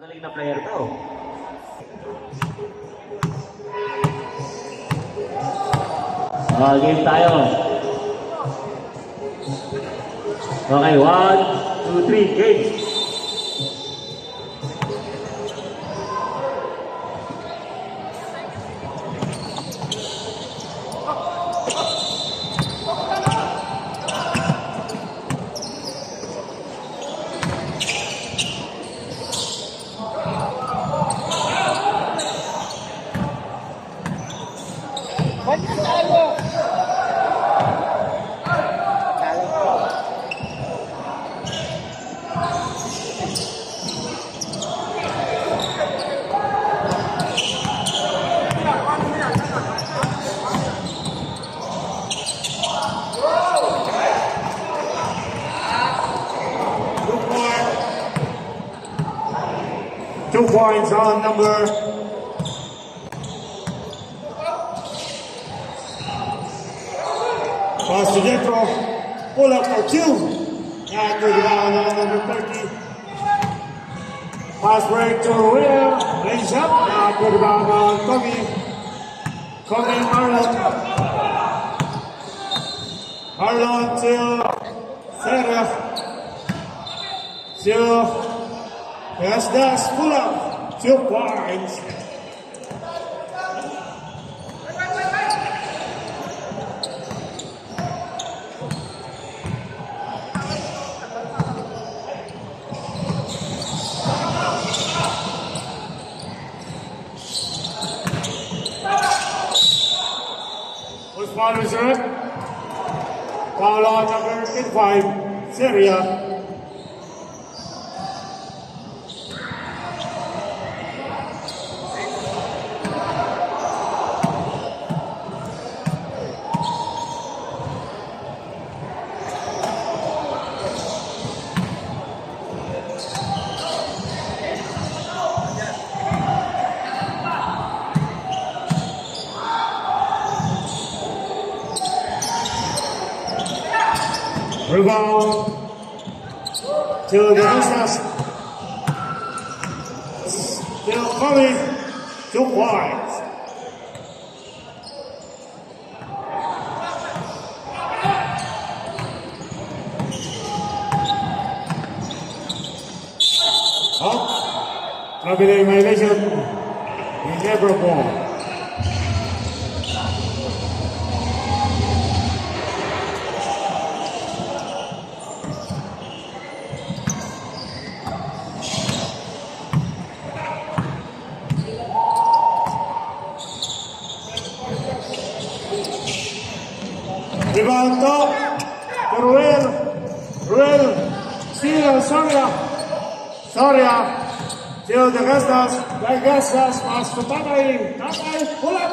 Magaling na player to. Game tayo. Okay, 1, 2, 3, game. Two points on number pass to Jethro, pull up for two, and good rebound on number 30. Pass break to Will, lays up, and good rebound on Kobe Marlon. Marlon to Sarah, to Gasdas, pull up, 2 points. First foul is red. Foul on number 5, Syria. Rebound to the Hustlers. Still coming, 2 points. Traveling violation, he never ball. Rebound top, Ruel, still Soria, still the Gastas, pass to Tatay, pull up.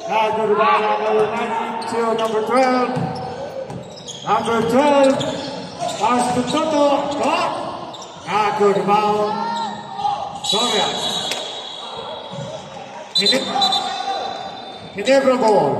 And the rebound number 9 to number 12. Number 12, pass to Toto, top. And good rebound, Soria. He never ball.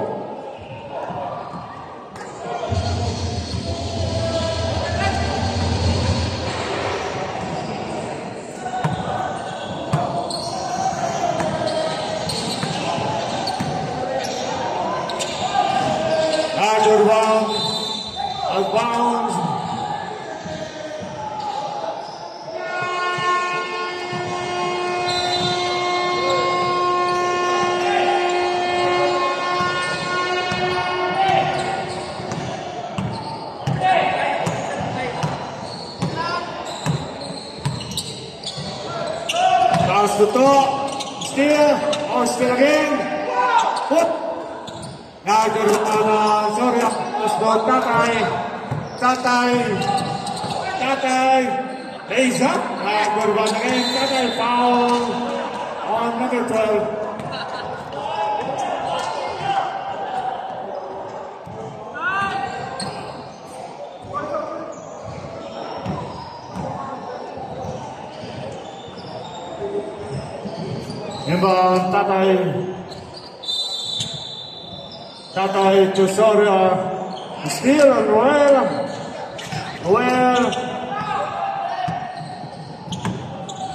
Out of bounds. Pass to top, still again, put. Now good rebound, Soria, let's go Tatay, lays up, and good rebound again, Tatay foul on number 12. Inbound, Tatay to Soria, steal on Ruel,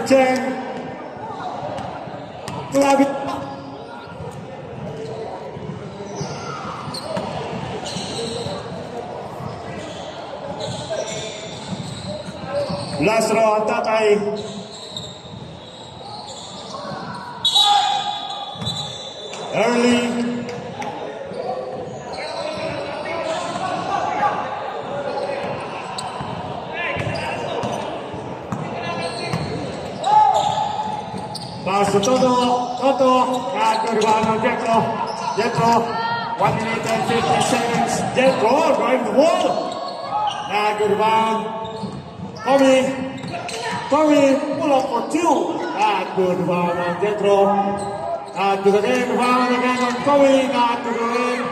number 10, Clavi. Last row ang tatay. Early. Pass to Toto. Toto. Good one on Jetro. Jetro. 1 minute and 50 seconds. Jetro driving the wall. Good one. Tommy, pull up for 2. Good one on Jetro. To the game, round again on Tommy. To the game.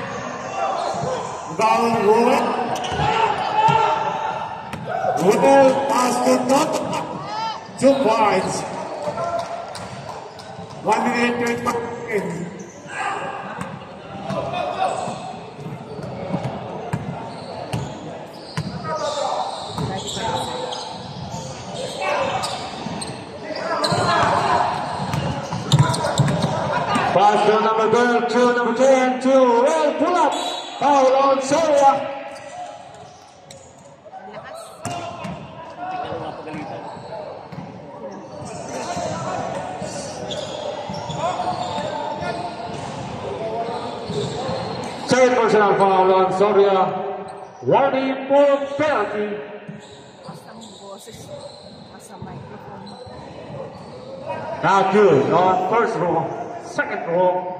Down, Ruel. Ruel pass to Toto. 2 points. 1 minute, 25 seconds. Pass to number 10, well, pull up. Foul on Soria. Third personal foul on Soria. Warning for penalty. Now good on first row. Second row,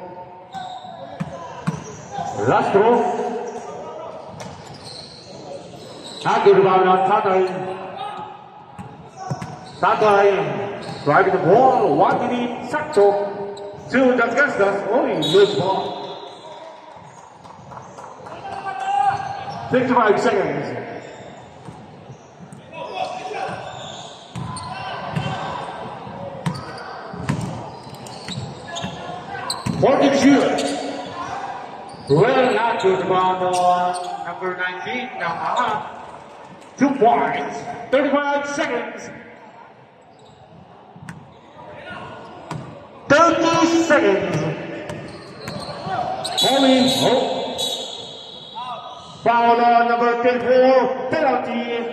last row, good rebound on Tatay. Tatay driving the ball, 1 minute, Sakto, to Dasgastas, only loose ball. 55 seconds. Well, not good rebound on number 19, Namama. 2 points, 35 seconds. 30 seconds. Only hope. Foul on number 24, penalty.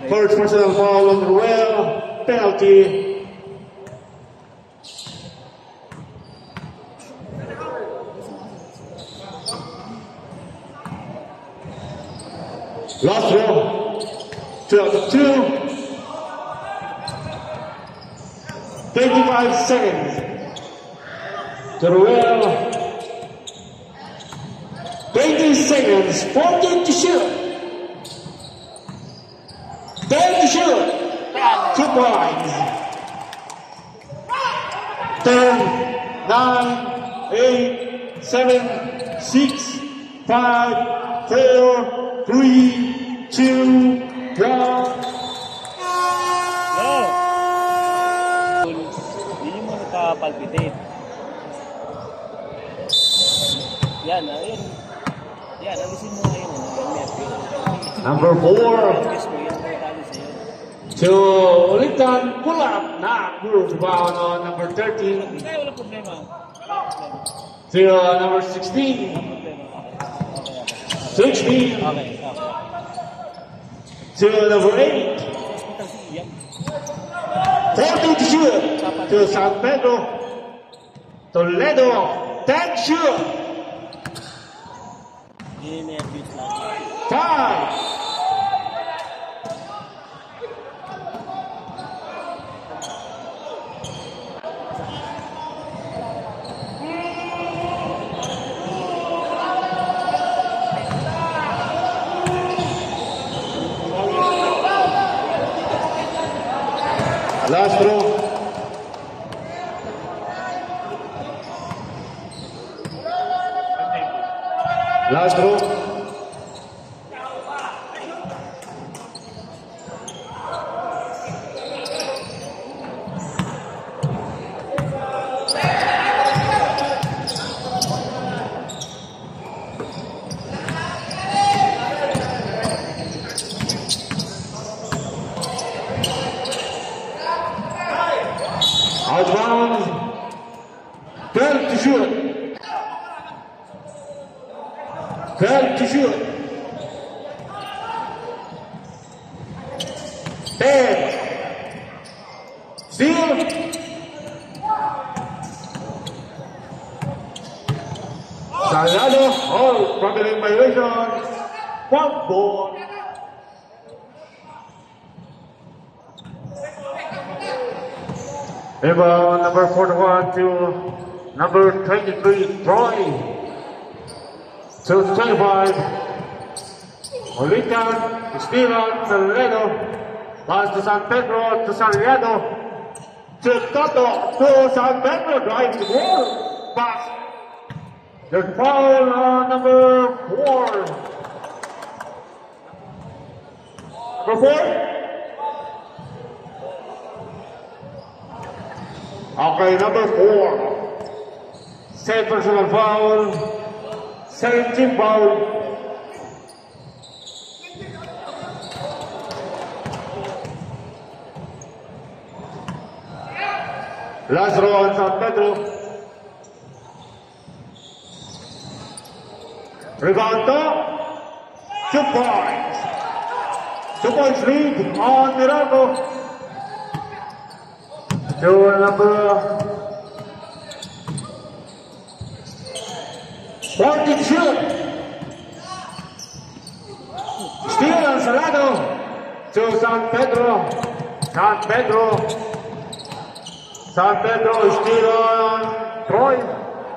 First personal foul on Ruel, penalty. Last row, 2 25 seconds. To Ruel, 20 seconds, 40 to shoot. 10 to shoot. 2 points. 10, 9, 8, 7, 6, 5, 4, 3, 2, 1. Hindi mo nakapalpitate. Yan, ayun. Yan, alisin mo ngayon. Number 4. To Ulitan, pull up, not good rebound on number 13. Wala problema. To number 16. 16. Okay. To number 8. 40 to shoot. To San Pedro. Toledo. 10 shoot. 5. Last row. Last row. 12 to shoot. 10. Steal. Salgado, all traveling violation. One ball. Rebound number 41 to number 23, Troy. To 25. Olitan, Steven, Salgado. Pass to San Pedro, to Salgado. To Toto, to San Pedro, drive the ball. Pass. There's foul on number 4. Number 4? Okay, number 4. Second personal foul. Second team foul. Last row on San Pedro. Rebound to 2 points. 2 points lead on Mirago. To number 42. Steal on Salado to San Pedro. San Pedro steal on Troy.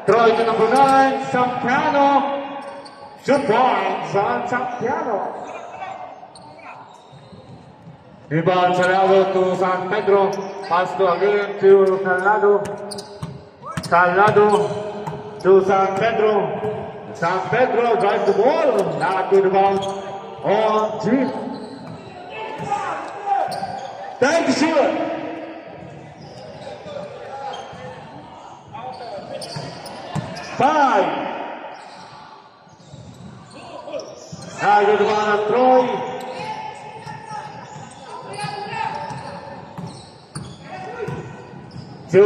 Troy to number 9. Sampiano. 2 points on Sampiano. Rebound Salado to San Pedro. Pass to again to Salado. Salado to San Pedro. San Pedro drives the ball. Not good rebound on G. Thank you, Sheila. Five. Now good rebound on Troy. To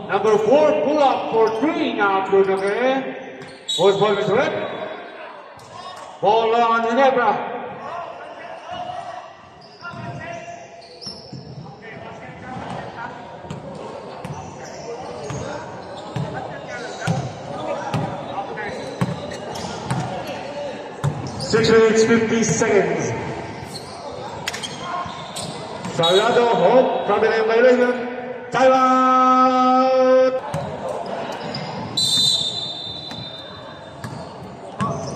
number 4, pull up for 3 now, Bruno. First ball is red. Ball on Ginebra. Six minutes, 50 seconds. Salgado, hold, traveling violation. Time out!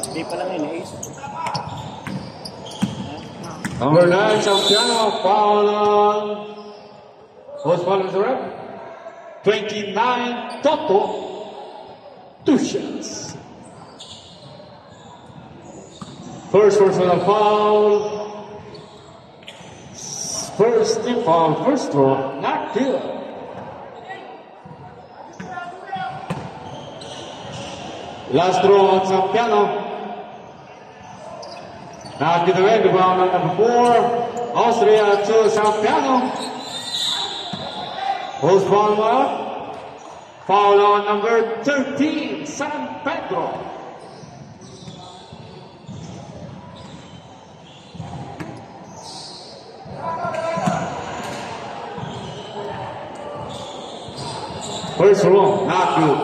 Hindi pa lang yun, ace. Number 9, Sampiano, foul on. Who's foul is the rep? 29, Toto. 2 shots. First personal foul. First team foul, first throw, not good. Last throw on Sampiano. Now to the red rebound on number 4. Austria to Sampiano. Who's foul on? Foul on number 13, San Pedro. First row, not good.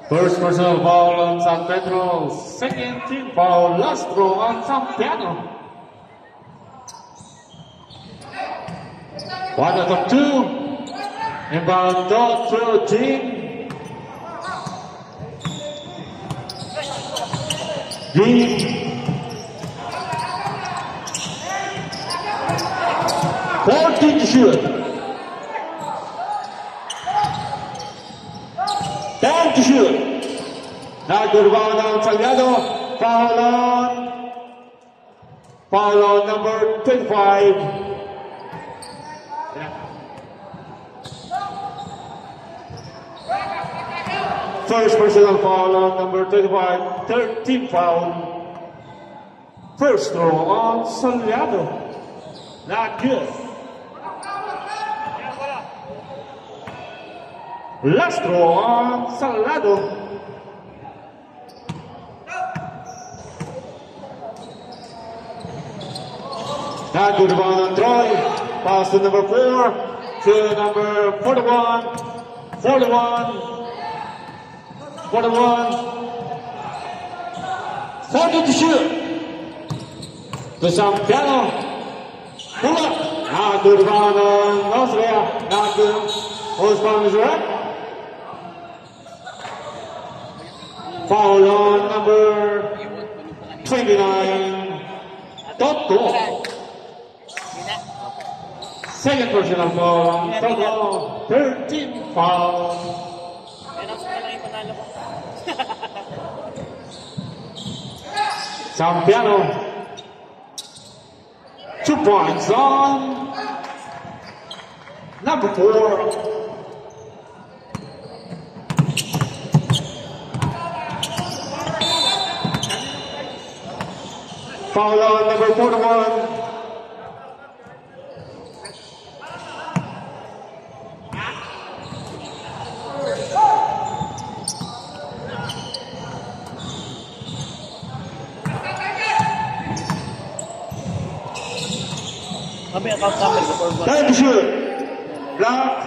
First personal foul on San Pedro. Second team foul, last row on Sampiano. 1 out of 2. Inbound dot through team. Deep. 14 to shoot. 10 to shoot. Now good rebound on Salgado. Foul on number 25. First personal foul on number 25. Third team foul. First throw on Salgado. Not good. Last throw on Salgado. Now good rebound on Troy. Pass to number 4, to number 41. 41. 40 to shoot. To Sampiano. Pull up. Now good rebound on Austria. Now good. Osman is right. Foul on number 29. Toto. Second personal foul on Toto. 13 foul. Sampiano. 2 points on number 4. Foul on number 41. Kami account number before one. Time to shoot. Block.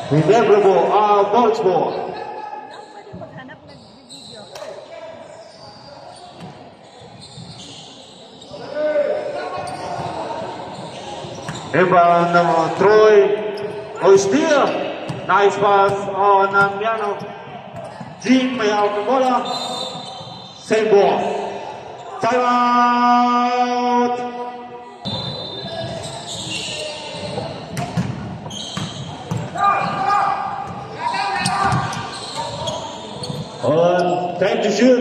Rememberable, bounce ball. Pwede maghanap ng video. Rebound ng Troy. Oh, steal. Nice pass on Miano. Jean may out ng bola. Same ball. Time out. On time to shoot.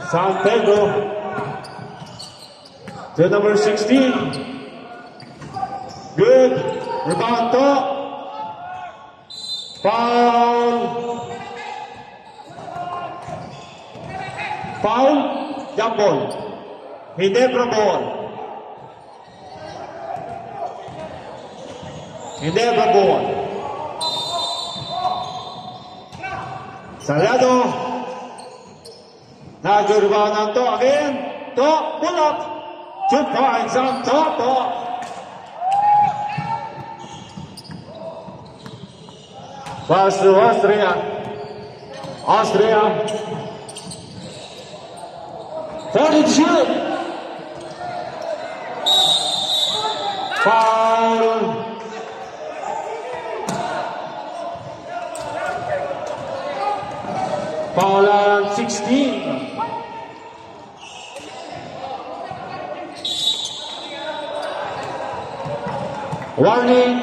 San Pedro to number 16. Good. Rebound to. Foul. Foul. Jump ball. Ginebra ball. Ginebra ball. Salado. Now good rebound on to again. To. Pull up. 2 points on top. Pass to Austria. Austria. 40 to shoot. Foul. Foul on 16. Warning.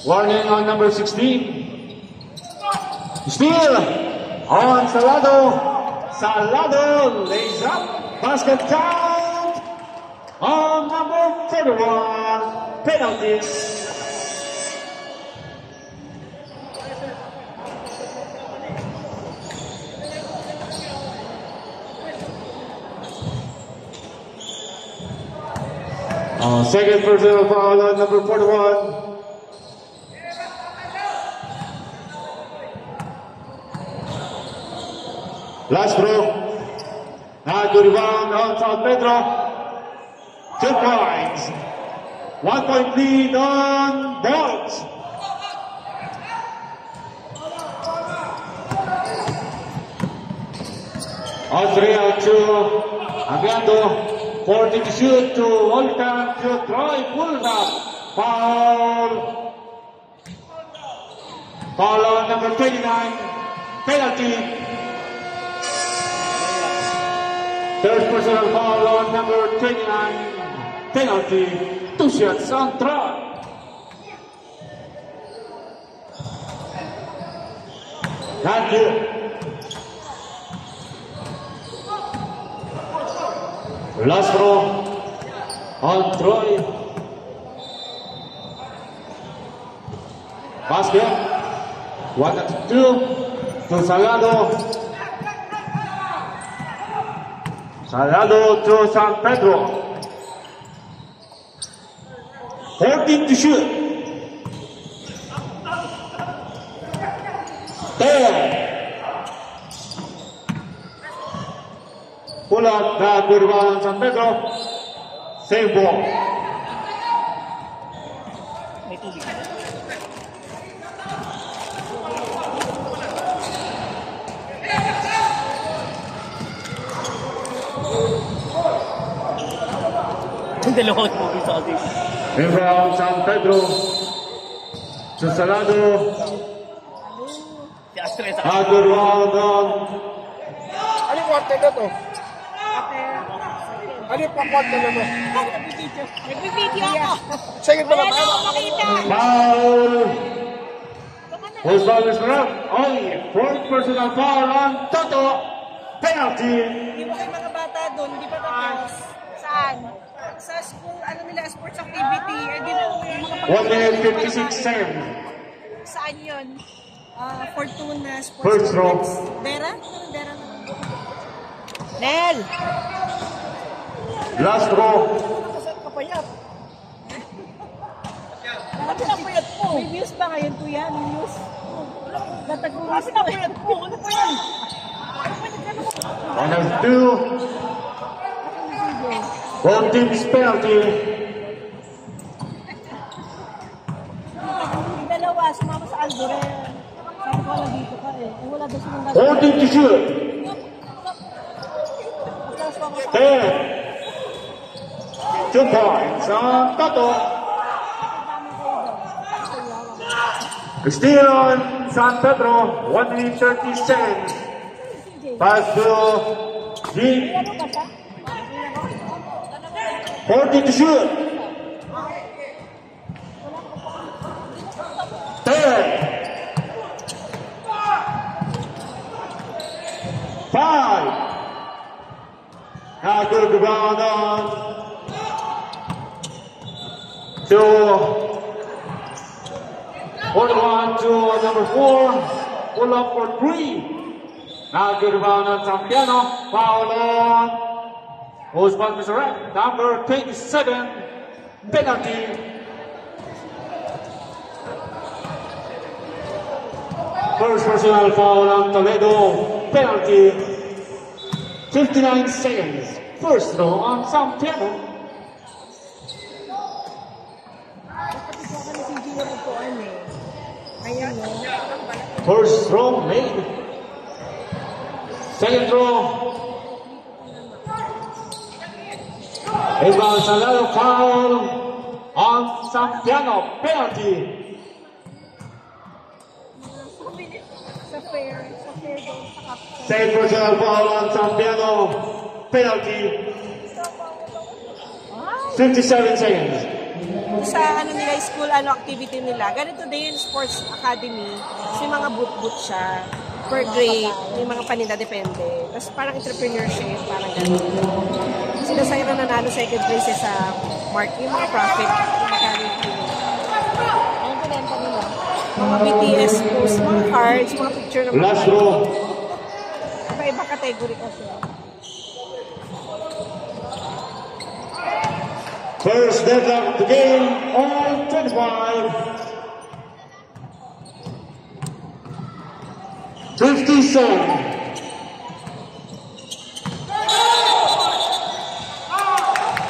Warning on number 16. Steal on Salado. Salado lays up. Basket count on number 41. Penalty. Second personal foul on number 41. Last throw. Now good rebound on San Pedro. 2 points. 1 point lead on Bolts. Austria to Aviando. 40 to shoot to Volcan to Troy. Pull up. Foul. Foul on number 29. Penalty. Third personal foul on number 29. Penalty. 2 shots on Troy. Not good. Last throw on Troy. Basket. 1-2 to Salado. Salado to San Pedro. 14 to shoot. good rebound San Pedro. Save ball. May tubig. Ang dalawang tubig sa atin. Rebound San Pedro. Susalado. Si Astrid sa Good rebound on. Ano yung quarter na to? Ano yung quarter na to? Nagbibideo ako. Second ba Wala naman? na ako makita. Foul. Whose foul is correct? Only fourth personal foul on Toto. Penalty. Hindi ba kayo mga bata doon? Hindi ba tapos? Saan? Sa school, ano nila, sports activity. Eh, di na yung mga 1 minute 56 seconds. Saan yun? Fortuna Sports First row. Complex. Dera? Parang Dera na. Nel! Last row. Kapayat. Bakit napayat po? May views ba ngayon, kuya? May views? Bakit napayat po? Ano po yan? On has two. Both teams penalty. Yung dalawa, sumama sa Alboren. Sabi ko lang dito ka eh. Eh, wala daw sumunod. All teams to shoot. Tapos ako sa 10. 2 points on Toto. Still on San Pedro. 1 minute 30 seconds. Pass to G. ano ba siya? 40 to shoot. 10. 5. Now good rebound on. 2. 1 to number 4. Pull up for 3. Now good rebound on Zampiano. Foul on. Who's one is correct? Number 27. Penalty. First personal foul on Toledo. Penalty. 59 seconds. First throw on Zampiano. First throw made. Second throw. Rebound Salado foul on Zampiano. Penalty. Sa fair doon, sa cup. Second personal foul on Zampiano. Penalty. 57 seconds. Sa ano nila, school activity nila, ganito din sports academy, kasi mga boot siya per grade, may mga paninda depende. Tapos parang entrepreneurship, parang gano'n. Sila sa na nanalo second place sa marketing, mga profit, ang pinenta nila. Mga BTS post, mga cards, mga picture ng mga Last row. iba-iba category kasi. First deadlock of the game on 25. 57.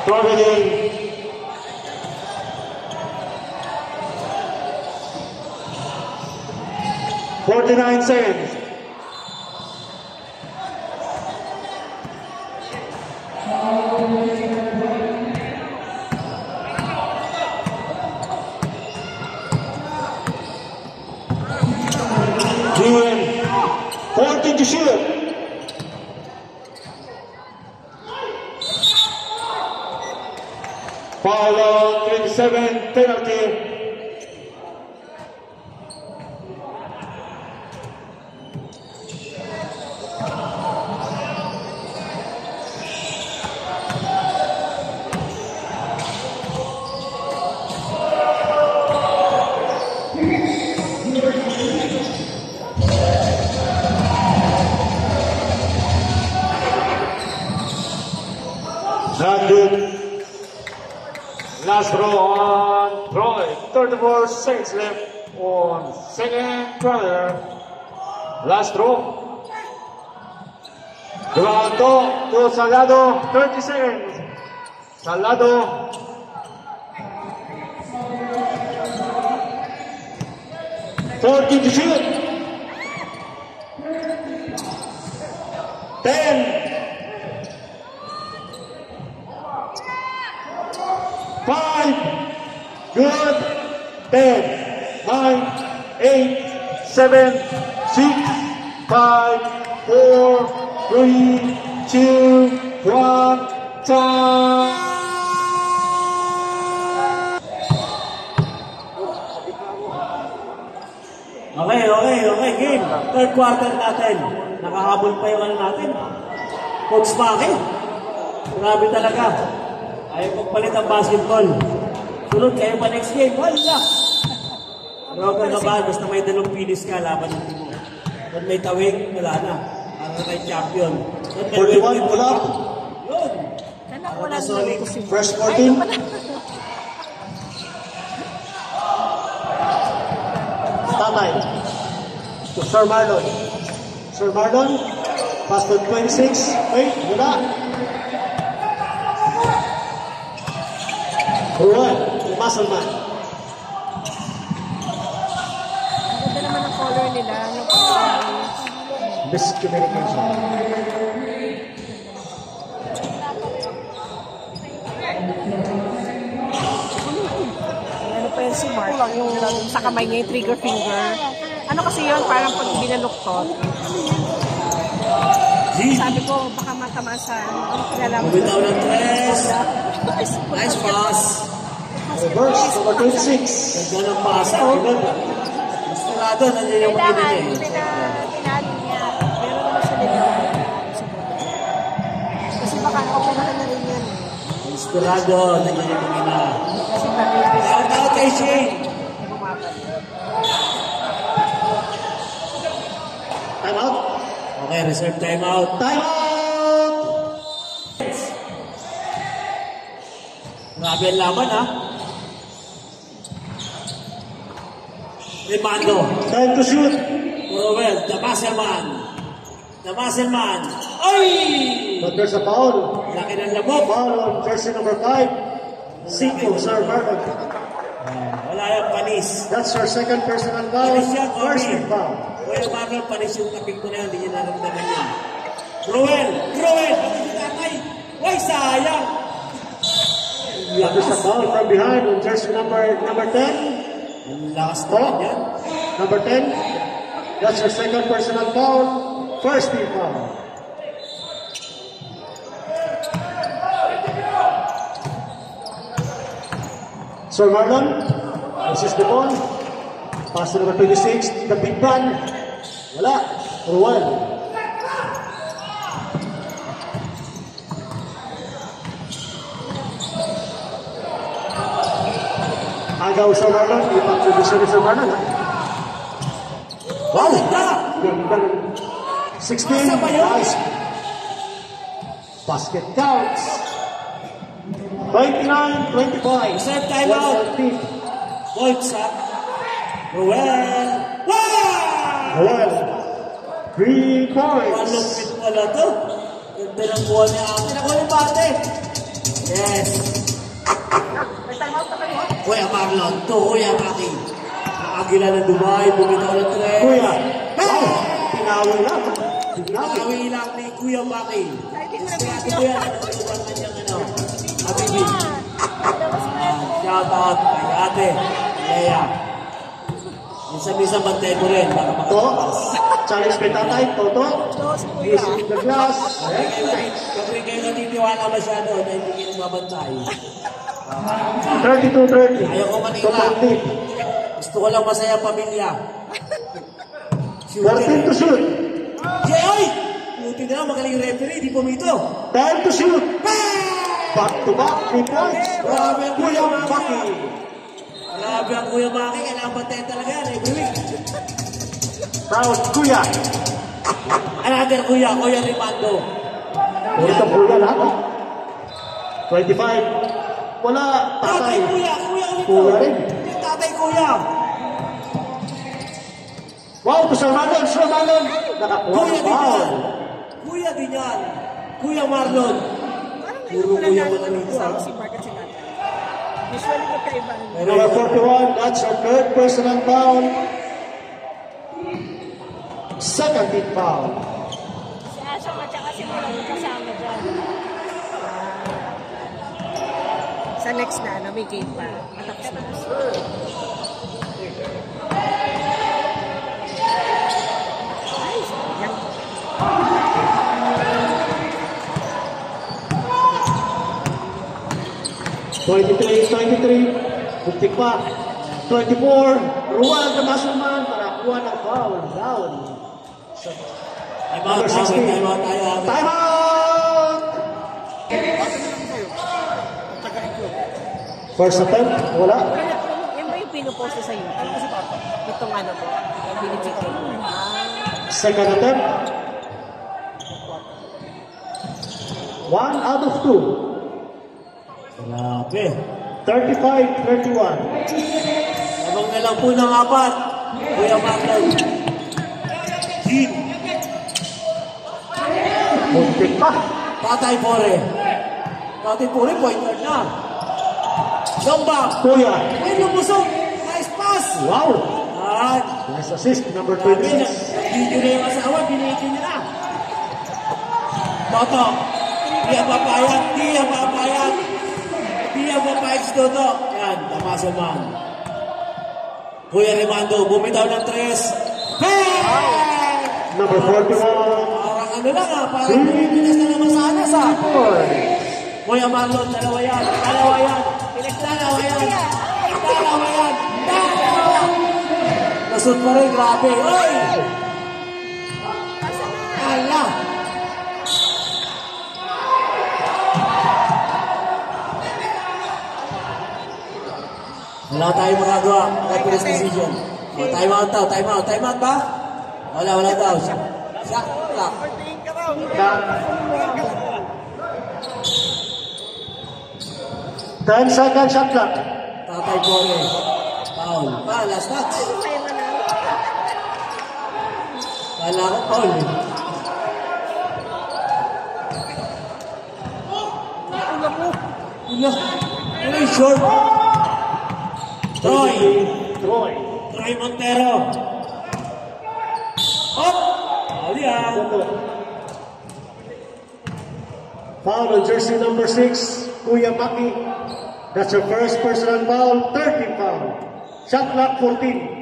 Targeting. 49 seconds. Doing 40 to shoot. Foul on 27, penalty. Not good. Last row on Troy. 34 seconds left on second quarter. Last row. Round to Salado, 30 seconds. Salado. Fourteen to shoot. 10. 5. Good. 10. 9. 8. 7. 6. 5. 4. 3. 2. 1. Time. Okay, game. Third quarter natin. Nakahabol pa yung ano natin. Coach Maki. Grabe talaga. Ayaw magpalit ang basketball. Sunod kayo pa next game. Wala. Rogan na ba? Basta may dalawang finish ka, laban ng timo. Kung may tawing, wala na. Para kay champion. 41, pull up. Yun. Sana wala nang gusto mo. Fresh 14. Tatay. To Sir Marlon. Sir Marlon. Pass to 26. Wait, wala. Ruan, the muscle man. Ganda naman ang color nila. Miscommunication. Ano pa yun si Mark? Yung sa kamay niya, yung trigger finger. Ano kasi yun? Parang pag binaluktot. Sabi ko, baka matamasa. Ano kinalaman? Bumitaw ng tres. Nice pass. Reverse, number 26. Ganda ng pasa. Sigurado, nandiyan yung mga Kailangan, niya. pinali niya. Pero naman siya nila. Kasi baka operahan na rin yan. Sigurado, nandiyan yung mga ina. Kasi bakit Shout out kay Shane. Time out. Okay, reserve timeout. Time out. Grabe ang laban, ha? Rimando. Time to shoot. Orwell, the muscle man. The muscle man. Ay! But there's a foul. Laki ng lamok. Foul on jersey number 5. Cinco, Sir Marlon. Wala yung panis. That's our second personal foul. Panis yan, First Obi. team foul. Kuya Marlon, panis yung taping ko na yan. Hindi niya naramdaman yan. Ruel! Bakit yung tatay? Uy, sayang! There's a foul from behind on jersey number 10. Ang lakas naman yan. Number 10. That's our second personal foul. First team foul. Sir Marlon, this is the ball. Pass to number 26, the big man. Wala. Ruan. Agaw Sir Marlon, ipag-producer ni Sir Marlon. Ha? Wow! Ganda! 16, nice. Basket counts. 29-25. Reserve timeout. 1:13. Points, ha? Ruel! Wow! Ruan. 3 points. Malupit pala to. Ganda ng buha niya. Ako yung bate. Yes. Kuya Marlon, to Kuya Maki. Nakagila ng Dubai, bumitaw ng tres. Kuya. Wow. Pinawi lang. Nakawi lang ni Kuya Maki. Kasi ate ko yan, nagtutupan na niyang ano, Habibin. Shout out kay ate, Leia. Minsan-minsan bantay ko rin, baka To. makatapas. Challenge kay tatay. Toto. Using the glass. Kapag kayo natitiwala masyado na hindi kayo mabantay. 32-30. Ayaw ko Manila. Total lead. Gusto ko lang masaya pamilya. 14 to shoot. Oy! Buti na lang, magaling yung referee, di pumito. 10 to shoot. Back to back. 3 points. Grabe ang Kuya Kuya Maki. Grabe ang Kuya Maki, kailangan bantay talaga yan, every week. Proud Kuya. Another Kuya Rimando. Ito Kuya lahat. 25. Wala. Tatay. Kuya ulit Kuya to. rin. Yung tatay Kuya. Wow, to Sir Marlon. Sir Marlon. Nakakuha Kuya ng foul. Kuya din yan. Kuya Marlon. Parang Puro wala kuya na mo na dito, kasama ah. si Mark at si Natalie. Usually magkaiba. Number 41, that's your third personal foul. Second team foul. Si Asong at saka si Mark kasama dyan. Sa next na, ano, may game pa. Matapos na. Ay, yan. Butik pa. 24, Ruan the Muscleman para kuha ng foul. Down. Time out, time out. Time out! First attempt, wala. Yan ba yung pinupost sa YouTube? Itong ano mo, binibigay mo. Second attempt. 1 out of 2. Grabe. 35-31. Abang na lang po ng apat. Kuya Marlon. Jean. Butik pa. Tatay Pore. Tatay Pore, point guard na. Lombang. Kuya. Ay, lumusok. Nice pass. Wow. At, Nice assist, number grabe na. 26. Video na yung asawa, binigyan niya na. Toto. Di ang papayag. Di ang papayag. Di ang papayag si Toto. Yan, tamasa man. Kuya Remando, bumitaw ng 3. Hey! Number 41. Parang ano lang ah, parang Pilipinas na naman sana sa. Kuya Marlon, dalawa yan. Dalawa yan. Dalawa yan. Dalawa yan. Dalawa! Nasud pa rin, grabe. Oy! Ala! Wala tayong magagawa. Reference decision. Oh, time out daw, time out. Time out ba? Wala daw. Wala. 10 seconds shot clock. Tatay Pore. Foul. Last touch. Kala ko foul eh. Ano yung short? Troy. Troy Montero. Hop! Foul yan. Foul on jersey number 6, Kuya Maki. That's your first personal foul, 30 foul. Shot clock 14.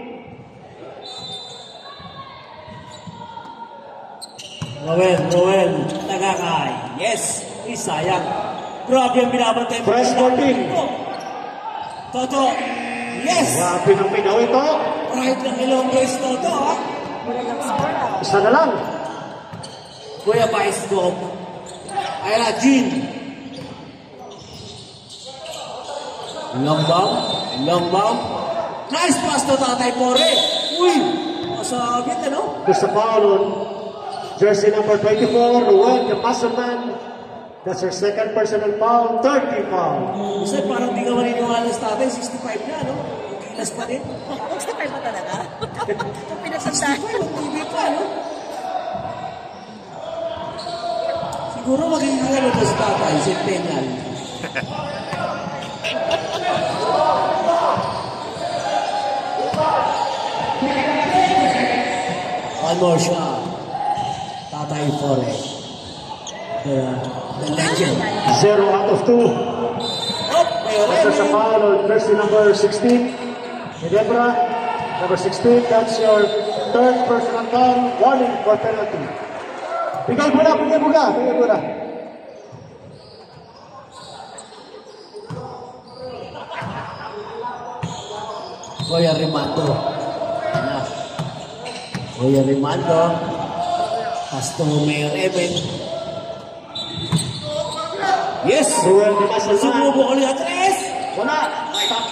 Noel, Tagakay. Yes, sayang. Grabe ang binabantay mo. Fresh 14. Toto. Yes! Grabe ng pinaw ito. Right ng Ilonggo's Toto, ha? Isa na lang. Kuya Vice Dog. Ayan na, Jean. Long bomb. Nice pass to Tatay Pore. Uy! Masagit, ano? There's a foul on jersey number 24, Ruel the Muscleman. That's her second personal foul, 30 foul. Kasi parang di ka maniniwala sa tatay, 65 na, no? Gilas pa din. 65 ba talaga? Kung pinagsasabi. 65, TV pa, no? Siguro magiging ano to sa tatay, centennial. One more shot. Tatay Pore. The legend. 0 out of 2. Oh, There's a foul on jersey number 16, Ginebra. Number 16, that's your third personal foul, warning for penalty. Bigay mo na. Kuya Rimando. Kuya Rimando. Pastor Mayor Eben. Yes! Ruel the Muscleman. Sumubo ulit at tres! Wala. Stop.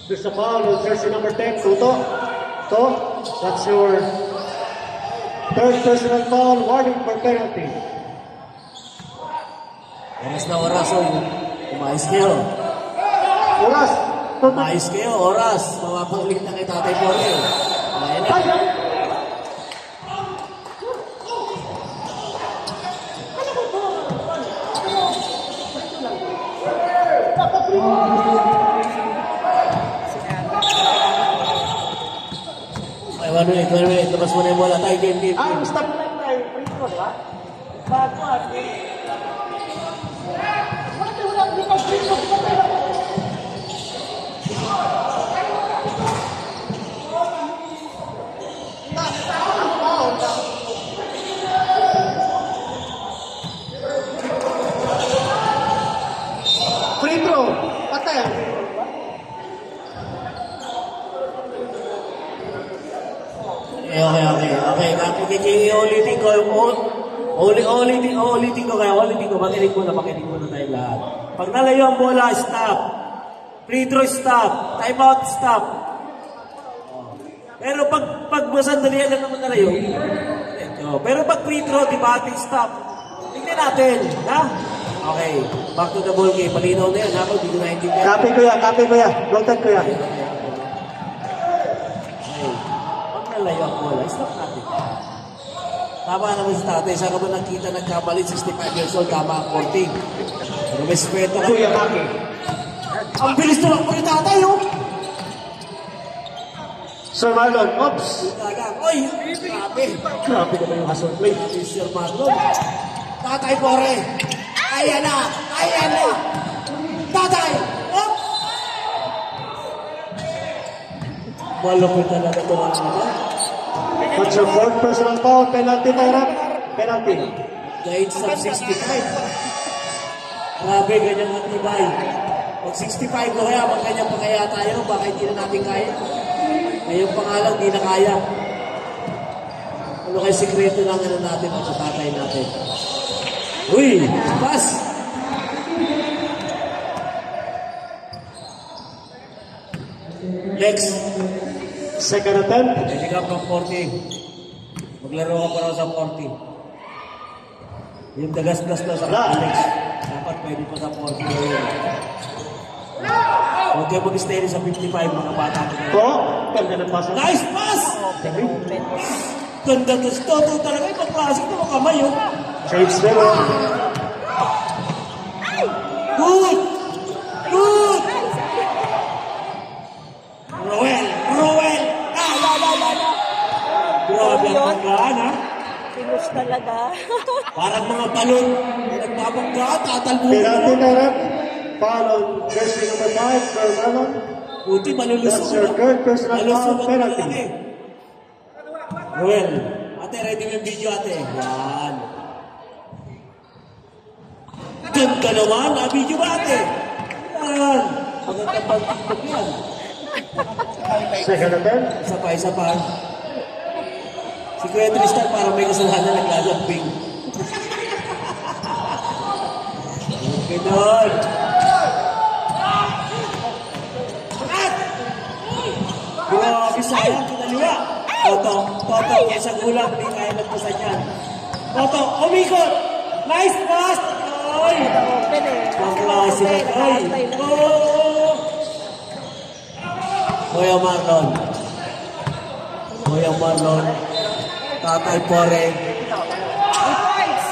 There's a foul on jersey number 10, Toto. That's your third personal foul, warning for penalty. Oras na oras, oh. Umayos kayo. Oras. Toto. Umayos kayo, oras. Mapapaglit na kay Tatay Pore. Ayan na. 1 minute, 1 minute. Labas mo na yung bola. Tayo, game. Ang stop line tayo, free throw, di ba? Bago free throw, patay. Okay. Ulitin ko. Makinig mo na tayo lahat. Pag nalayo ang bola, stop. Free throw, stop. Time out, stop. Pero pag masandalian lang naman nalayo, pero pag free throw, debate, stop. Tignan natin, ha? Okay, back to the ball game. Malinaw na yan, ha? Hindi ko naintindihan. Copy ko ya. Noted ko ya. Okay. Pag nalayo ang bola, stop natin. Tama naman si tatay. Saan ka ba nakita nagkamali? 65 years old, tama ang 14. Pero respeto ka. Kuya Maki. Ang bilis na lang po yung tatay, oh! Sir Marlon, oops. Oy! Grabe! Grabe naman yung hustle play. Sir Marlon. Tatay Pore! Ayan na! Tatay! Oh! Malapit talaga ito ang mga. What's your fourth personal foul? Penalty tayo, Rap. Penalty. Dahil sa 65. Grabe, ganyan ang tibay. Pag 65 ko kaya, pag ganyan pa kaya tayo, baka hindi na natin kaya. Ngayon pa nga lang, di na kaya. Ano kayo sikreto lang natin at sa tatay natin? Uy! Pass! Next. Second attempt. Pwede ka pang 40. Maglaro ka pa raw sa 40. Yung dagas-gas na sa Alex. Dapat pwede pa sa 40. Huwag kayo mag-stay sa 55 mga bata. Ganda ng pass. Nice pass! Ganda to. Toto talaga yung pag-classic na mga kamay. Oh. Change the ball. Good! Good! Roel! Grabe ang pagkaan, ha? Pinush talaga. Parang mga balon. Nagbabanggaan, tatalbuhin. Penalty tayo, Rap. Foul on jersey number 5, Sir Marlon. Buti, malulusog. That's your third personal Malusog foul ang penalty. lalaki. Roel, ate, ready mo yung video, ate. Yan. Ganda naman, video ba, ate? Yan. Magandang pag-tiktok yan. Second attempt. Isa pa. Si Kuya Tristan parang may kasalanan naglalambing. Okay doon. Grabe sayang, kinaliwa. Toto, sa gulang, hindi kaya nagpasan yan. Toto, umikot! Nice pass! Oy! Open eh. Pang-klase na. Oy! Oh! Kuya Marlon. Tatay Pore.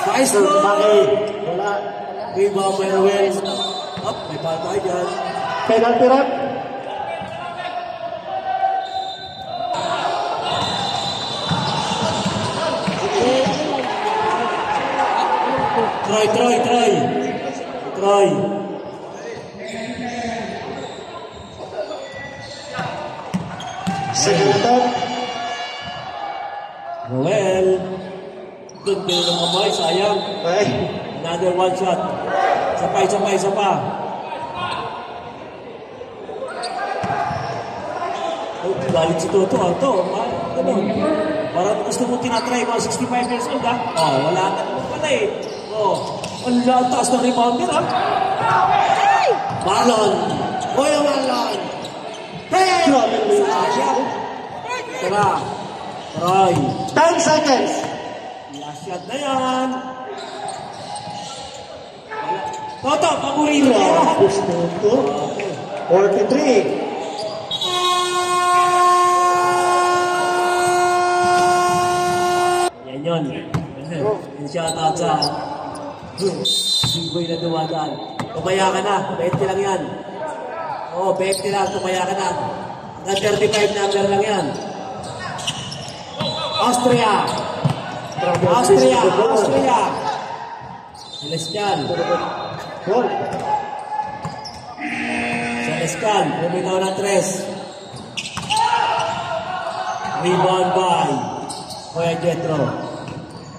Nice ball! Bakit? Wala. Rebound by Roel. Up, may patay dyan. Penalty, Rap. Troy. Second attempt. Roel. Ganda ng kamay, sayang. Okay. Another one shot. Isa pa. Oh, galit si Toto. Ganun. Parang gusto mo tinatry mga 65 years old, ha? Oh, wala ka naman pala eh. Oh, ang taas ng rebounder, ha? Marlon. Kuya Marlon. Hey! Sayang. Tara. Troy. 10 seconds. Last shot na yan. Toto, paborito yan. Push to 43. Yan yun. Yung shout out sa Singboy na dumadaan. Tumaya ka na. 20 lang yan. Oo, 20 lang. Tumaya ka na. Hanggang 35 number lang yan. Austria. Grabe ang Austria. spacing of the ball. Austria. Celestial. Ball. Celestial. Bumitaw ng 3. Rebound by Kuya Jetro.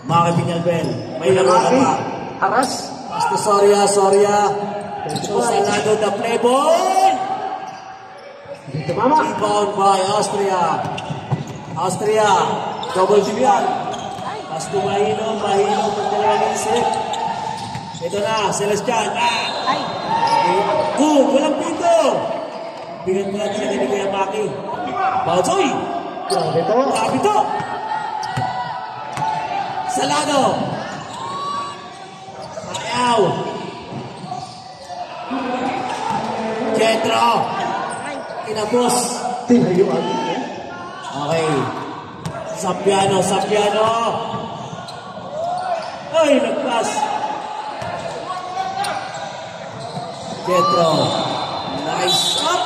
Maki Piñalbel. May laro na Maki. pa. Haras. Hasta Soria. Ito Salado na play ball. Tumama. Rebound by Austria. Austria. Double team yan. Pasto mahilo pag dalawang isip. Ito na, Celestial. Ay, Boom! Walang pinto! Bigat mo natin ni Kuya Maki. Bazoy! Grabe to. Grabe to! Salado! Ayaw! Jetro! Kinabos! Tinayuan. Okay. Sapiano! Ay, nagpas! Jetro! Nice up!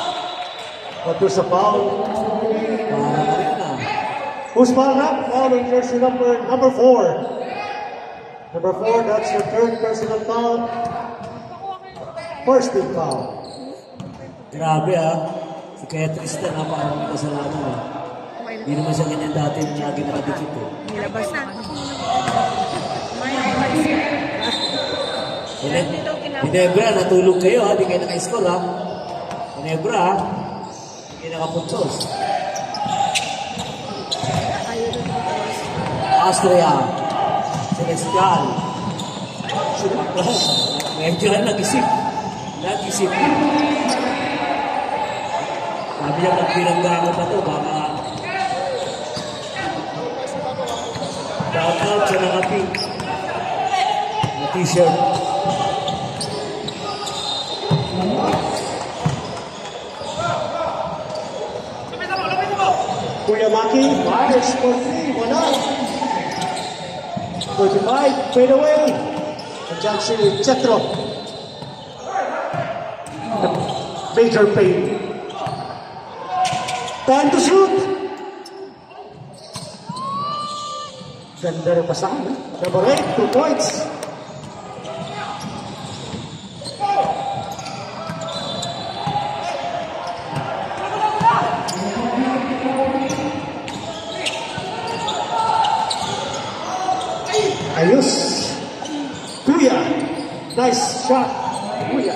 But there's a foul. Parang rin na. Who's foul now? Foul on jersey number 4. Number 4, that's your third personal foul. First team foul. Grabe si Kaya Tristan parang kasalanan Hindi naman siya ganyan dati lagi nakadikit nilabas na. Ginebra, natulog kayo hindi kayo naka-score Ginebra, hindi nakapuntos. Austria, Celestial. Medyo nag-isip. Sabi niya pag pinanggago pa to, baka shout out sa naka-pink na t-shirt. Kuya Maki, fires for 3, wala. 45, fade away. And dyan si Chetro. Major pain. Time to shoot. Ganda rin pasahan. Number 8, 2 points. Ayos. Kuya. Nice shot. Kuya.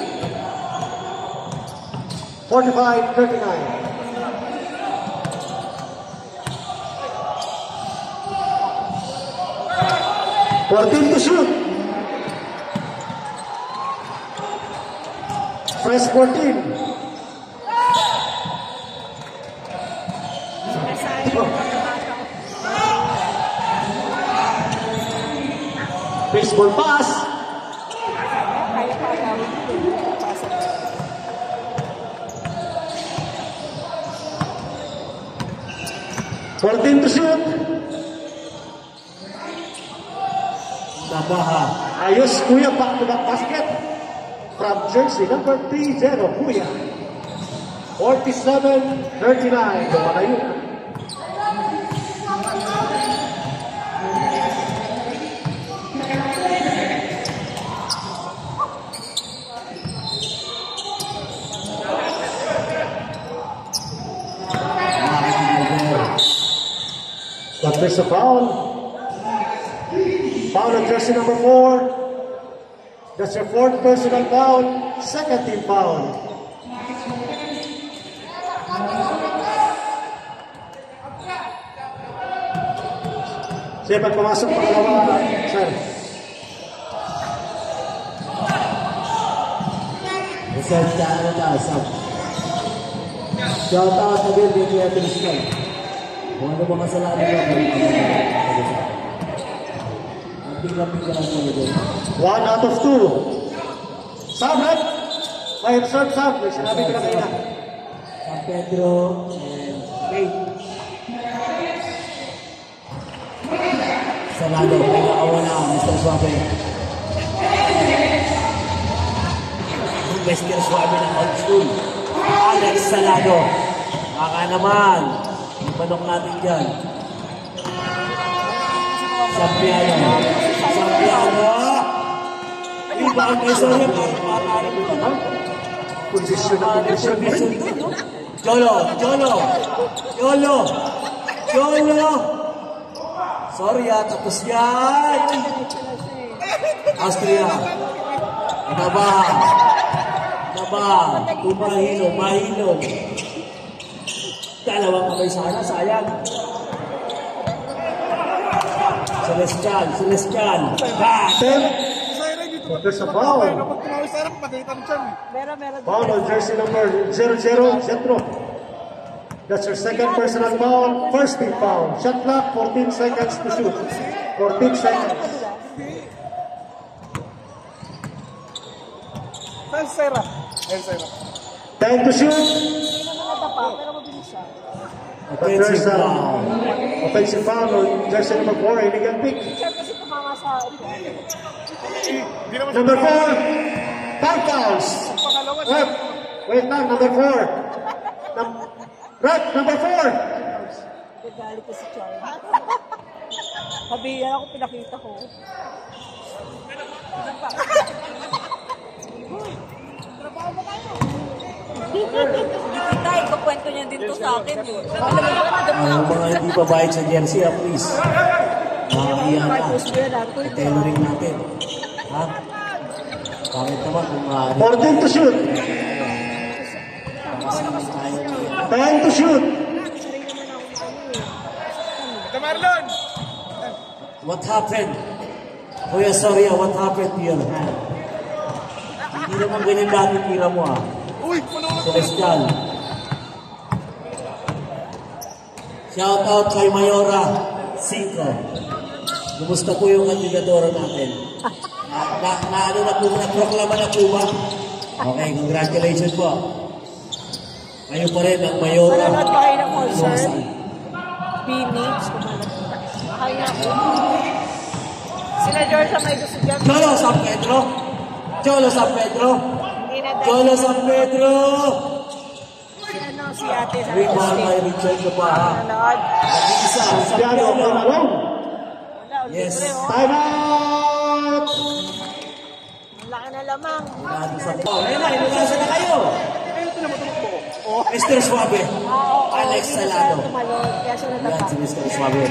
45-39. Team to shoot. Press 14. Baseball pass. Kaya pa gawin ito. Pasa. 14 to shoot. Tabaha. Ayos, Kuya, back to back basket. From jersey number 30, Kuya. 47-39. Gumana yun. But there's a foul. Foul on jersey number 4. That's your fourth personal foul. Second team foul. Siya pag pumasok pangalawa, sir. Reserve tayo na sab. Shout out na din dito yung Tristan. Kung ano ba kasalanan mo, ang bigla-bigla lang mo din. 1 out of 2. Sam, right? May observe, Sam. May sinabi ko na kayo na. San Pedro and Faith. Salado, may nakawala, Mr. Suabe. Mr. Suabe ng old school. Alex Salado. Baka naman, yung panok natin dyan. Sampiano. Sampiano. Rebound kay Soria. Position na position. Jolo. Soria, tapos yan. Austria. Naba. Mahilo. Dalawang kamay sana, sayang. Celestial. Back. There's a foul. Foul on jersey number 00, Jetro. That's your second personal foul. First team foul. Shot clock, 14 seconds to shoot. 14 seconds. Time to shoot. Offensive foul. Offensive foul on jersey number 4, illegal pick. Kasi tumama sa... Number 4, 5 fouls. Wait lang, number 4. Number 4. Galit ko si Charlie. Sabihan ako, pinakita ko. Kita, ikakwento niya din to sa akin. Ang mga hindi pa bayad sa jersey, please. Nakakaya na. Tailoring natin. Ha? Bakit naman kung maaari? 14 to shoot. Time to shoot. What happened? Kuya Soria, what happened to your hand? Hindi naman ganyan dati tira mo ah. Celestial. Shout out kay Mayora 5. Kumusta po yung kandidatora natin? Ano na po, naproklama na po ba? Okay, congratulations po. Kayo pa rin ang Mayora. Manonood ba kayo ng concert? Phoenix, kaya po. Sila George ang may gusto dyan. Cholo San Pedro. Hindi na dahil. Cholo San Pedro. Si ate sa Rebound by Richard Kapaha. Nanood. Isa, Piano, Sampiano. Yes. Time out. Wala na lamang. Inugasan na kayo. Mr. Suave. Alex Salado. Kaya siya Yan natapa. si Mr. Suave. Ulit.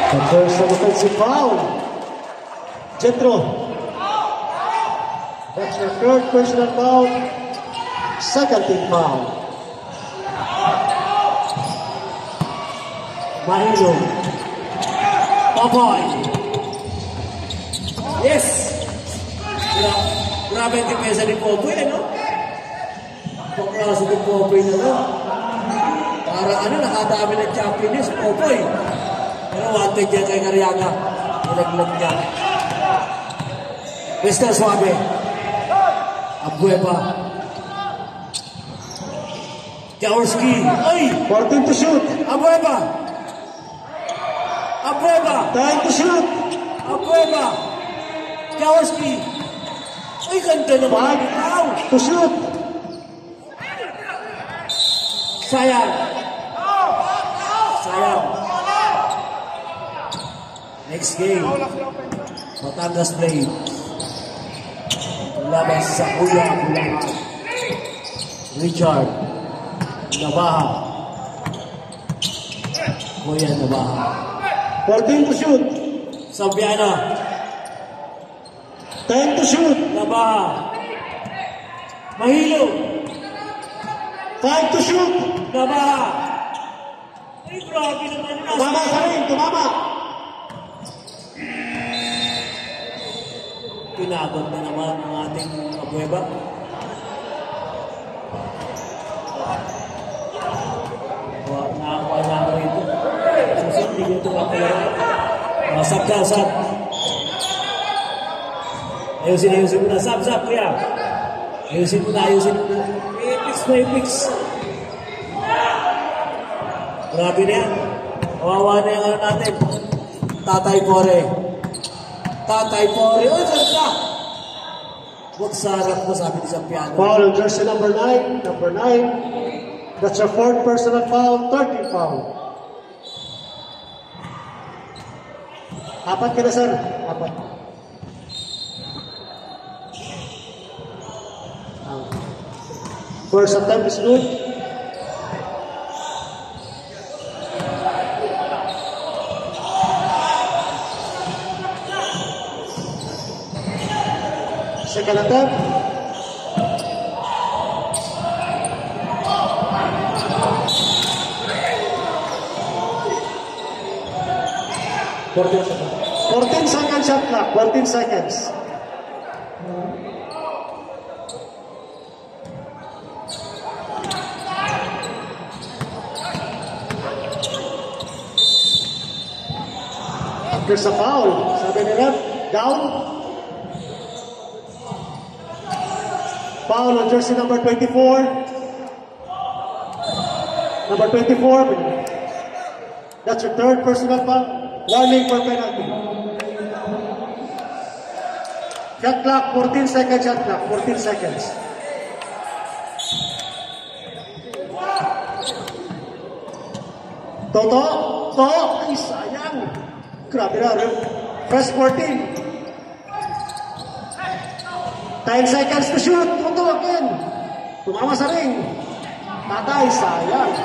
The first offensive foul. Jetro. That's your third personal foul. Second team foul. Mahilo. Papoy. Yes. Grabe ang depensa ni Popoy, ano? Paklase ni Popoy na lang. Parang nakadami ng champion niya si Popoy. Pero wanted yan kay Cariaga. Nilaglag niya. Mr. Suave. Abueva. Jaworski. Ay! 14 to shoot. Abueva. Time to shoot. Abueva. Jaworski. Ay, ganda naman. Wow! To shoot. Sayang. Next game. Batangas Blade. Laban sa Kuya Bulacan. Richard Nabaha. Kuya Nabaha. 14 to shoot. Sampiana. 10 to shoot. Nabaha. Mahilo. 5 to shoot. Nabaha. Ay, grabe naman yun. Tumama ka rin. Tumama. Pinabot na naman ang ating Abueva. Nakakuha na ako rito. Susunod, hindi nyo ito kapalaro. Sab. Ayusin mo na. Sab, kuya. Ayusin mo na. Fix. Grabe na yan. Kawawa na yung ano natin. Tatay Pore. Oh, saan ka? Huwag sa harap mo, sabi ni Sampiano. Foul on jersey number 9. Number 9. That's your fourth personal foul. 13 foul. Apat ka na, sir. Apat. First attempt is good. Second attempt. Fourteen seconds shot clock. 14 seconds. There's a foul. Sabi ni ref, down. Foul on jersey number 24. Number 24. That's your third personal foul. Warning for penalty. Shot clock, 14 seconds shot clock. 14 seconds. Toto. Ay, sayang. Grabe na, press 14. 10 seconds to shoot. Toto again. Tumama sa ring. Tatay, sayang.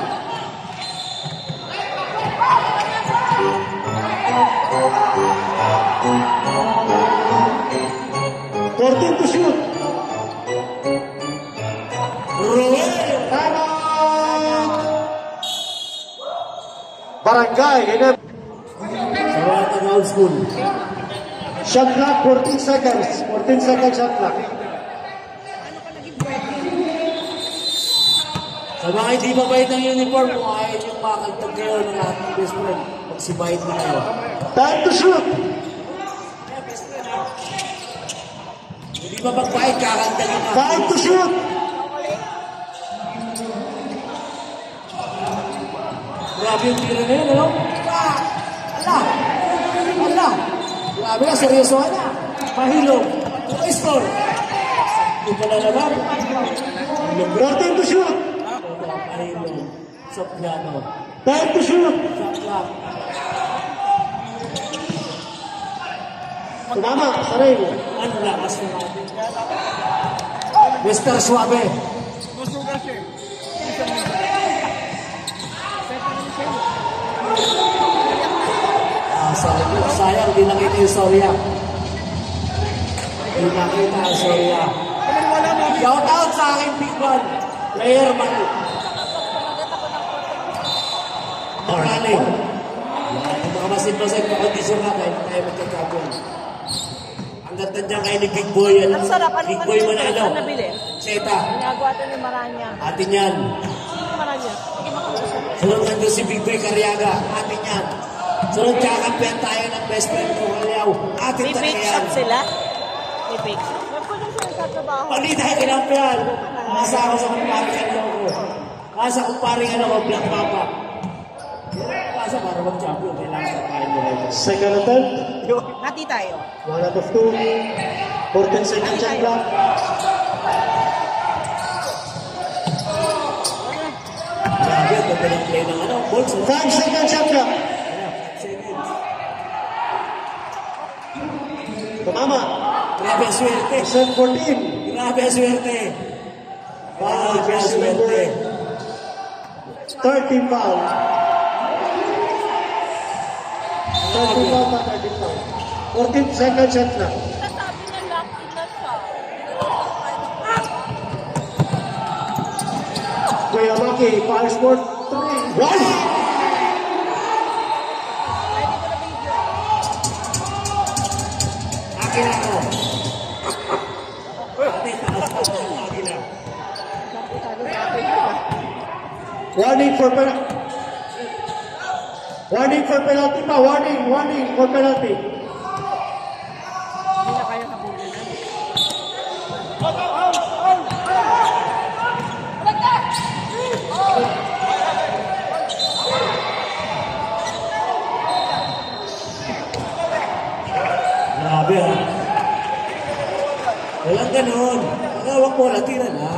To shoot. Ruel. Time out. Barangay. Sa old school. Shot clock, 14 seconds. 14 seconds shot clock. Sa mga hindi mabait ng uniform, kung ayaw yung makagtag kayo ng ating best friend, magsibait na kayo. Time to shoot. Hindi ba magpahit, kakantagin na. Time to shoot. Grabe yung tira na yun, ano? Ala! Grabe na, seryoso na. Mahilong. Score. Hindi pa nalaman. 14 to shoot. Mahilong. Sopiano. Time to shoot. Sakla. Tumama, sa ring. Ang lakas na natin. Mr. Suave. Sayang, di nakita yung Soria. Di nakita yung Soria. Shout out sa akin, Big One. Player man. Magaling. Kung mga masin-masin, pakondisyon nga dahil tayo magkakabon. Ang ganda niya kayo ni Big Boy. Ang sarap. Big Boy mo na ano? Nabili. Seta. Ginagawa ito ni Maranya. Atin yan. Maranya. Sunod nandun si Big Boy Cariaga. Atin yan. Sunod kakampihan tayo ng best friend ko, Kaliaw. Atin May talaga fake yan. shop sila. May fake shop. Wala sila nagtatrabaho. Pali tayo kinampihan. Nasa ako sa kumparing ano ko. Nasa kumparing ano ko, Black Papa. Nasa para mag-champion, kailangan sa kain mo rin. Second attempt. Hati tayo. 1 out of 2. 14 seconds shot clock. Grabe, ang ganda ng play ng ano, balls. 5 seconds shot clock. Seconds. Tumama. Grabe ang swerte. Set 14. Grabe ang swerte. Grabe ang swerte. 13 foul. 13 foul pa, 13 foul. 14 seconds shot clock. Nasabi niya lucky na siya. Kuya Maki, fire score 3. 1! Akin ako. Atin, taas ako. Akin ako. Warning for penalty. Warning for penalty pa. Warning for penalty. Hindi na kayo nabuli na. Grabe ha. Walang ganun. Pag-awak bola, tira na.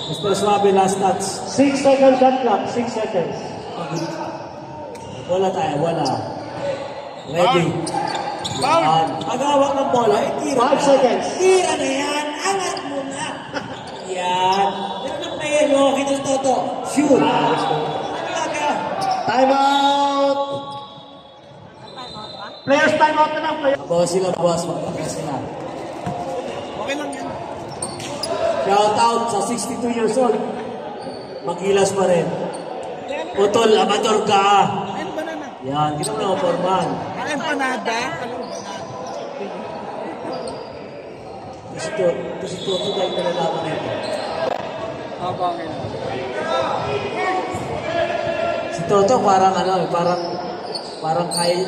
Mr. Suave, last touch. 6 seconds shot clock. 6 seconds. Wala tayo, wala. Ready. Yan. Pag-awak ng bola, tira 5 na. seconds. Tira na yan. Angat mo na. Yan. Yan ang player nyo. Kita Toto. Shoot. Talaga. Time out! Players time out na lang. Bawas sila, bawas. Magpapit sila. Okay lang yan. Shout out sa 62 years old. Magilas pa rin. Utol, amador ka. Yan, ginawa na ako, Forman. Empanada. Ito si Toto dahil nalalaman na ito. Si Toto parang ano, parang kay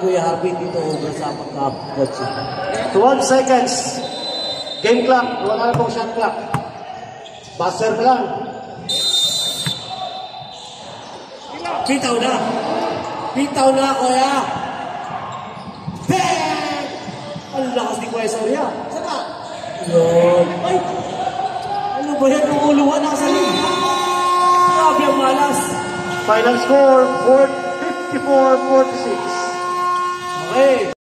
Kuya Harvey dito over sa pagka-coach. 1 seconds. Game clock. Wala na pong shot clock. Buzzer na lang. Pitaw na! Pitaw na, Kuya! Bang! Ang lakas ni Kuya Soria. Saka! Yun. Ay! Ano ba yan? Ang uluhan na sa liga. Grabe ang malas. Final score, 54-46. Okay.